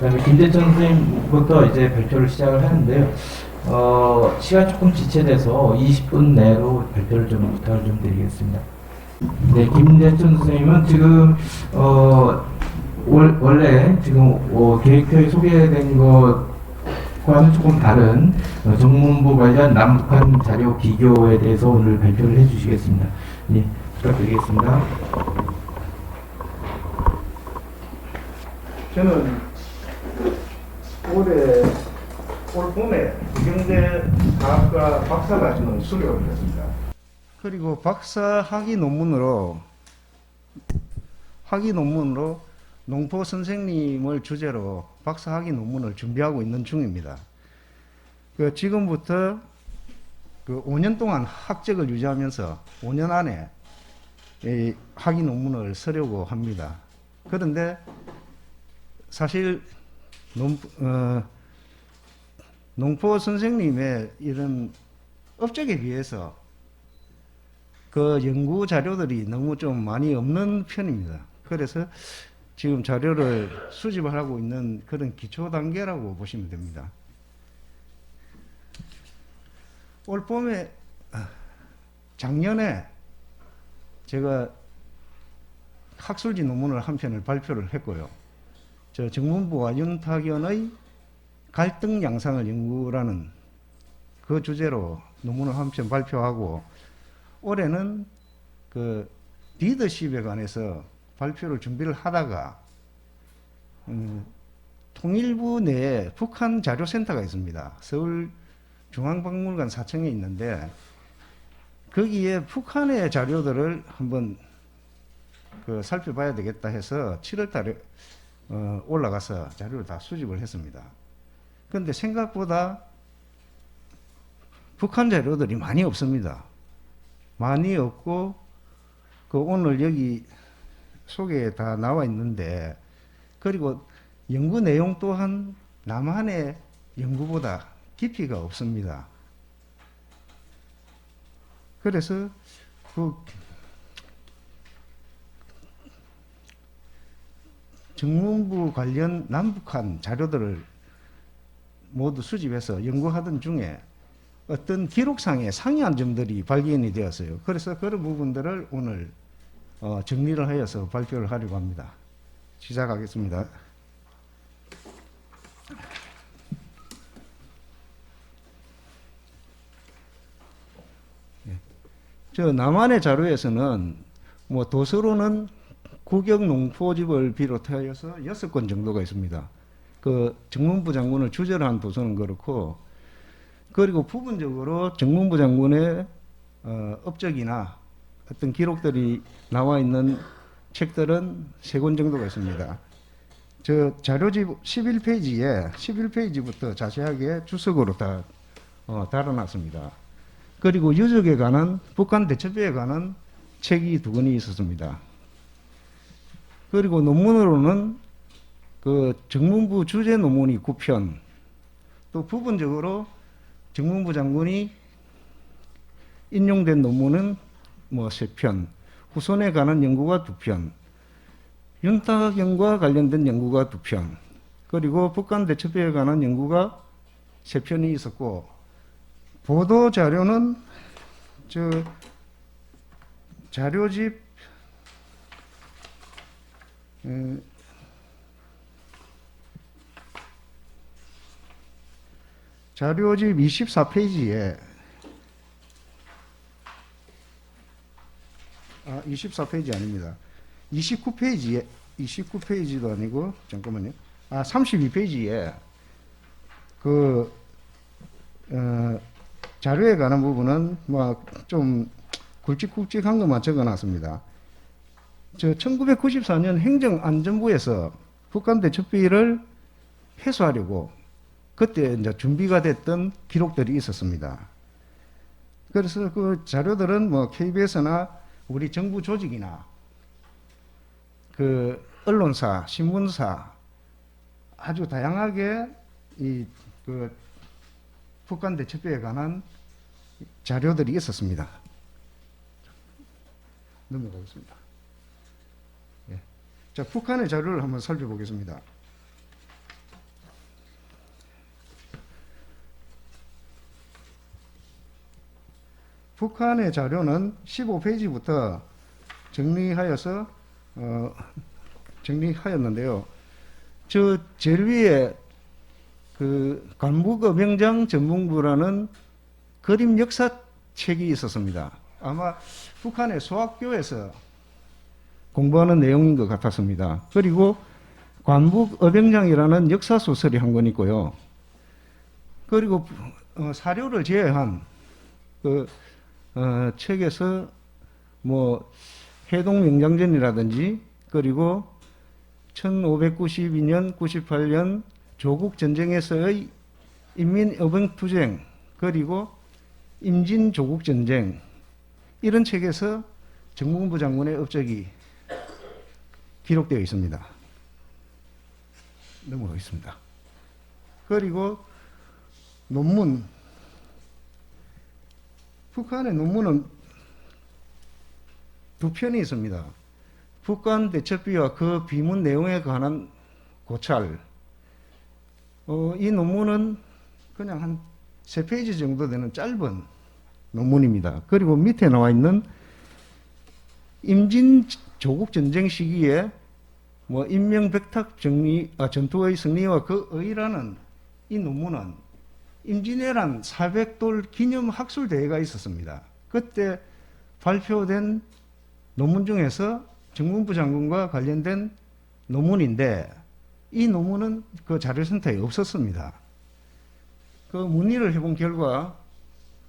그다음에 김대천 선생님부터 이제 발표를 시작을 하는데요. 시간 조금 지체돼서 20분 내로 발표를 좀 부탁을 좀 드리겠습니다. 네, 김대천 선생님은 지금 원래 지금 계획표에 소개된 것과는 조금 다른 정문부 관련 남북한 자료 비교에 대해서 오늘 발표를 해주시겠습니다. 네, 부탁드리겠습니다. 저는 올 봄에 국영대과학과 박사과정을 수료를 했습니다. 그리고 박사 학위 논문으로 농포 선생님을 주제로 박사 학위 논문을 준비하고 있는 중입니다. 지금부터 5년 동안 학적을 유지하면서 5년 안에 이 학위 논문을 쓰려고 합니다. 그런데 사실 농포 선생님의 이런 업적에 비해서 그 연구 자료들이 너무 좀 많이 없는 편입니다. 그래서 지금 자료를 수집을 하고 있는 그런 기초 단계라고 보시면 됩니다. 올 봄에 작년에 제가 학술지 논문을 한 편을 발표를 했고요. 저 정문부와 윤탁연의 갈등 양상을 연구라는 그 주제로 논문을 한 편 발표하고, 올해는 그 리더십에 관해서 발표를 준비를 하다가 통일부 내에 북한 자료센터가 있습니다. 서울중앙박물관 4층에 있는데 거기에 북한의 자료들을 한번 살펴봐야 되겠다 해서 7월 달에 올라가서 자료를 다 수집을 했습니다. 그런데 생각보다 북한 자료들이 많이 없습니다. 많이 없고, 오늘 여기 소개에 다 나와 있는데, 그리고 연구 내용 또한 남한의 연구보다 깊이가 없습니다. 그래서 정문부 관련 남북한 자료들을 모두 수집해서 연구하던 중에 어떤 기록상의 상이한 점들이 발견이 되었어요. 그래서 그런 부분들을 오늘 정리를 하여서 발표를 하려고 합니다. 시작하겠습니다. 저 남한의 자료에서는 도서로는 국영농포집을 비롯하여서 6권 정도가 있습니다. 정문부 장군을 주제로 한 도서는 그렇고, 그리고 부분적으로 정문부 장군의 업적이나 어떤 기록들이 나와 있는 책들은 3권 정도가 있습니다. 저 자료집 11페이지부터 자세하게 주석으로 다 달아놨습니다. 그리고 유적에 관한, 북한 대첩비에 관한 책이 2권이 있었습니다. 그리고 논문으로는 정문부 주제 논문이 9편, 또 부분적으로 정문부 장군이 인용된 논문은 3편, 후손에 관한 연구가 2편, 윤탁연과 관련된 연구가 2편, 그리고 북한 대첩비에 관한 연구가 3편이 있었고, 보도 자료는 자료집 자료집 24페이지에 24페이지 아닙니다. 29페이지도 아니고, 잠깐만요. 32페이지에 자료에 관한 부분은 좀 굵직굵직한 것만 적어놨습니다. 1994년 행정안전부에서 북한 대첩비를 해소하려고 그때 이제 준비가 됐던 기록들이 있었습니다. 그래서 그 자료들은 KBS나 우리 정부 조직이나 언론사, 신문사 아주 다양하게 북한 대첩비에 관한 자료들이 있었습니다. 넘어가겠습니다. 자, 북한의 자료를 한번 살펴보겠습니다. 북한의 자료는 15페이지부터 정리하여서 정리하였는데요. 저 제일 위에 그 관북어병장 전문부라는 그림 역사책이 있었습니다. 아마 북한의 소학교에서 공부하는 내용인 것 같았습니다. 그리고 관북어병장이라는 역사소설이 한 권 있고요. 그리고 사료를 제외한 그 책에서 뭐 해동명장전이라든지 그리고 1592년, 98년 조국 전쟁에서의 인민어병투쟁 그리고 임진 조국 전쟁 이런 책에서 정무부 장군의 업적이 기록되어 있습니다. 넘어가겠습니다. 그리고 논문, 북한의 논문은 두 편이 있습니다. 북한 대첩비와 그 비문 내용에 관한 고찰. 이 논문은 그냥 한 3페이지 정도 되는 짧은 논문입니다. 그리고 밑에 나와 있는 임진 조국 전쟁 시기에 뭐 인명백탁 전투의 승리와 그 의라는 이 논문은 임진왜란 400돌 기념 학술 대회가 있었습니다. 그때 발표된 논문 중에서 정문부 장군과 관련된 논문인데 이 논문은 그 자료센터에 없었습니다. 그 문의를 해본 결과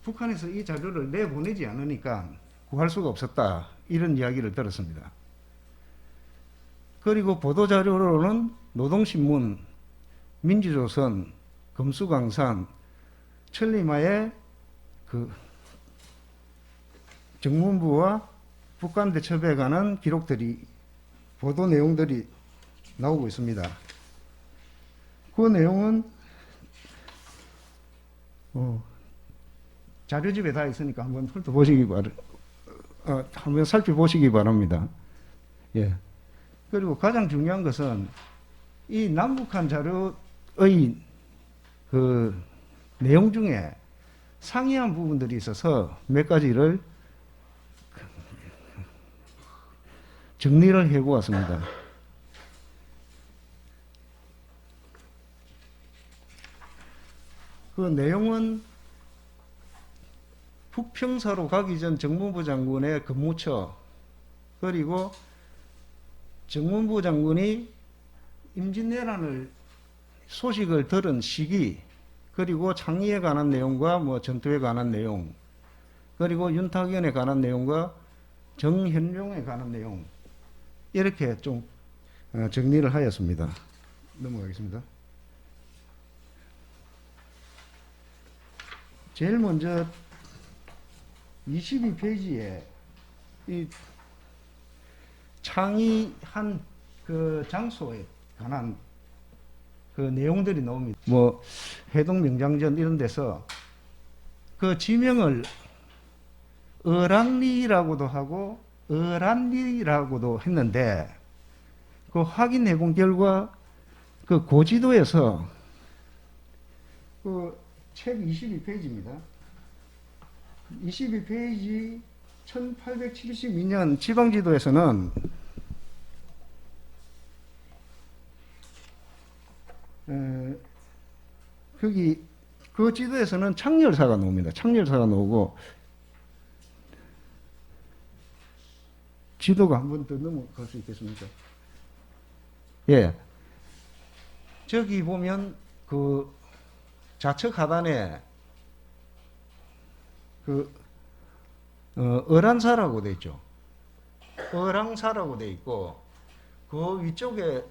북한에서 이 자료를 내보내지 않으니까 구할 수가 없었다. 이런 이야기를 들었습니다. 그리고 보도자료로는 노동신문, 민주조선, 검수광산, 천리마의 그 정문부와 북한 대첩에 관한 기록들이, 보도 내용들이 나오고 있습니다. 그 내용은 자료집에 다 있으니까 한번 훑어보시기 한번 살펴보시기 바랍니다. 예. 그리고 가장 중요한 것은 이 남북한 자료의 그 내용 중에 상이한 부분들이 있어서 몇 가지를 정리를 해보았습니다. 그 내용은 북평사로 가기 전 정무부 장군의 근무처, 그리고 정무부 장군이 임진왜란을 소식을 들은 시기, 그리고 창의에 관한 내용과 뭐 전투에 관한 내용, 그리고 윤탁연에 관한 내용과 정현룡에 관한 내용, 이렇게 좀 정리를 하였습니다. 넘어가겠습니다. 제일 먼저 22페이지에 이 창의한 그 장소에 관한 그 내용들이 나옵니다. 뭐 해동명장전 이런 데서 그 지명을 어랑리라고도 하고 어란리라고도 했는데 그 확인해 본 결과 그 고지도에서 그 책 22페이지입니다. 22페이지 1872년 지방지도에서는 거기 그 지도에서는 창렬사가 나옵니다. 창렬사가 나오고 지도가 한 번 더 넘어갈 수 있겠습니까? 예. 저기 보면 그 좌측 하단에 그 어란사라고 돼 있죠. 어랑사라고 돼 있고 그 위쪽에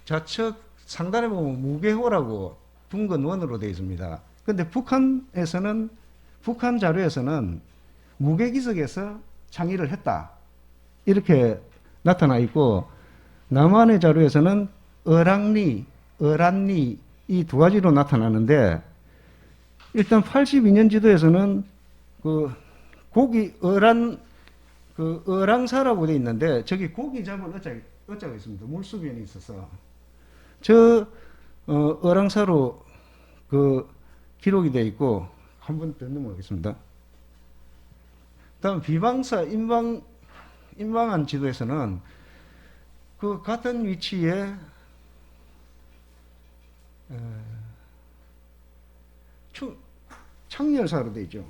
좌측 상단에 보면 무계호라고 둥근 원으로 되어 있습니다. 근데 북한에서는, 북한 자료에서는 무계기석에서 창의를 했다, 이렇게 나타나 있고, 남한의 자료에서는 어랑리, 어란리 이 두 가지로 나타나는데, 일단 82년 지도에서는 그 고기 그 어랑사라고 되어 있는데, 저기 고기 잡은 어자가 있습니다. 물수변이 있어서 저 어랑사로 그 기록이 되어 있고, 한 번 더 넘어가겠습니다. 다음 비방사 인방한 지도에서는 그 같은 위치에 창렬사로 되어 있죠.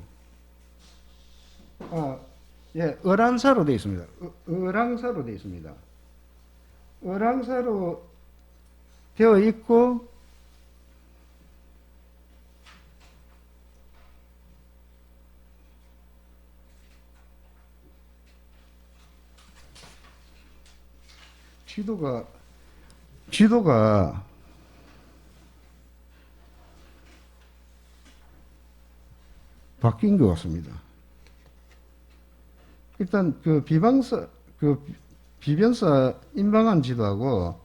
예, 어란사로 되어 있습니다. 어랑사로 되어 있습니다. 어랑사로 되어 있고 지도가 바뀐 것 같습니다. 일단 그 비변사 인방한 지도하고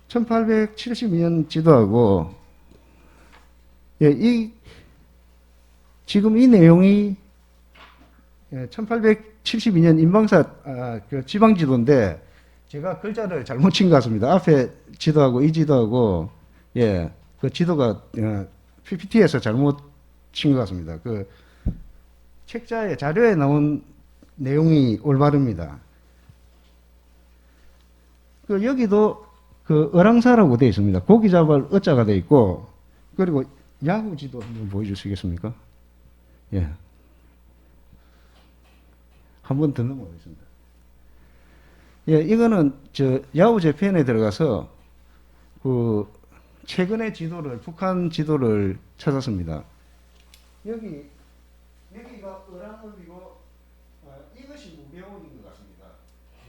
1872년 지도하고 예, 지금 이 내용이 1872년 인방사 그 지방 지도인데 제가 글자를 잘못 친 것 같습니다. 앞에 지도하고 이 지도하고 예, 그 지도가 PPT에서 잘못 친 것 같습니다. 그 책자에 자료에 나온 내용이 올바릅니다. 그 여기도 그 어랑사라고 되어 있습니다. 고기 잡을 어자가 되어 있고 그리고 야구 지도 한번 보여주시겠습니까? 예, 한 번 더 넘어가겠습니다. 예, 이거는 저 야후 재팬에 들어가서 그 최근의 지도를 북한 지도를 찾았습니다. 여기가 어랑읍이고 이것이 무계호인 것 같습니다.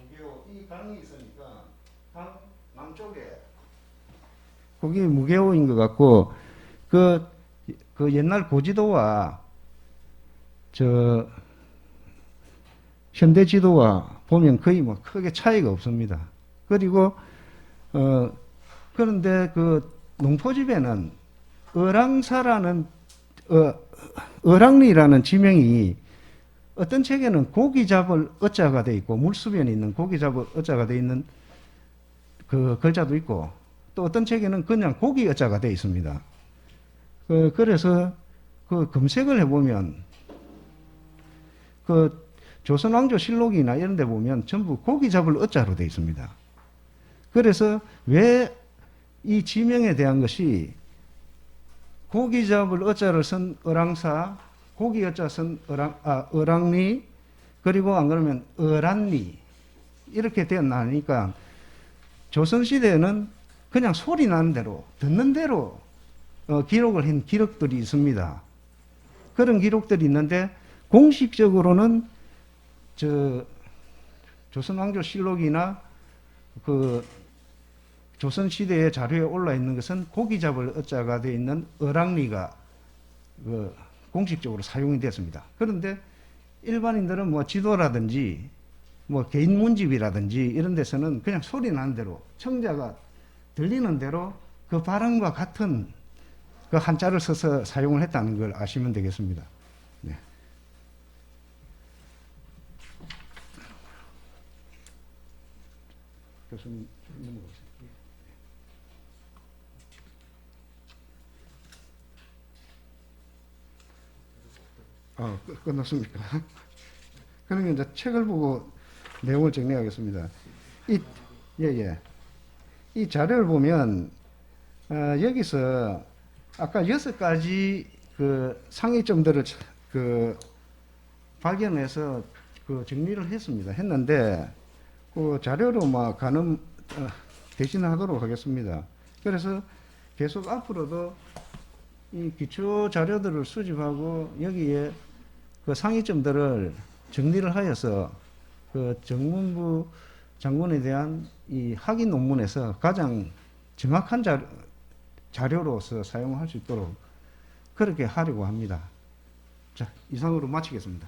무계호 이 강이 있으니까 강 남쪽에 거기 무계호인 것 같고 그 옛날 고지도와 저 현대 지도와 보면 거의 뭐 크게 차이가 없습니다. 그리고 그런데 그 농포집에는 어랑사라는 어랑리라는 지명이 어떤 책에는 고기 잡을 어자가 돼 있고 물수변에 있는 고기 잡을 어자가 돼 있는 그 글자도 있고 또 어떤 책에는 그냥 고기 어자가 돼 있습니다. 그래서 그 검색을 해보면 그 조선왕조실록이나 이런 데 보면 전부 고기 잡을 어자로 되어 있습니다. 그래서 왜 이 지명에 대한 것이 고기 잡을 어자를 쓴 어랑사, 고기 어자 쓴 어랑리, 그리고 안 그러면 어란리 이렇게 되었나 하니까 조선시대에는 그냥 소리 나는 대로 듣는 대로 기록을 한 기록들이 있습니다. 그런 기록들이 있는데 공식적으로는 조선왕조실록이나 그 조선시대의 자료에 올라 있는 것은 고기 잡을 어자가 되어 있는 어랑리가 공식적으로 사용이 됐습니다. 그런데 일반인들은 뭐 지도라든지 뭐 개인 문집이라든지 이런 데서는 그냥 소리 나는 대로 청자가 들리는 대로 그 발음과 같은 그 한자를 써서 사용을 했다는 걸 아시면 되겠습니다. 네. 교수님 넘어가세요. 끝났습니까? 그러면 이제 책을 보고 내용을 정리하겠습니다. 이 자료를 보면 여기서 아까 6가지 그 상위점들을 발견해서 정리를 했는데 그 자료로 막 대신하도록 하겠습니다. 그래서 계속 앞으로도 이 기초 자료들을 수집하고 여기에 그 상위점들을 정리를 하여서 그 정문부 장군에 대한 이 학위 논문에서 가장 정확한 자료로서 사용할 수 있도록 그렇게 하려고 합니다. 자, 이상으로 마치겠습니다.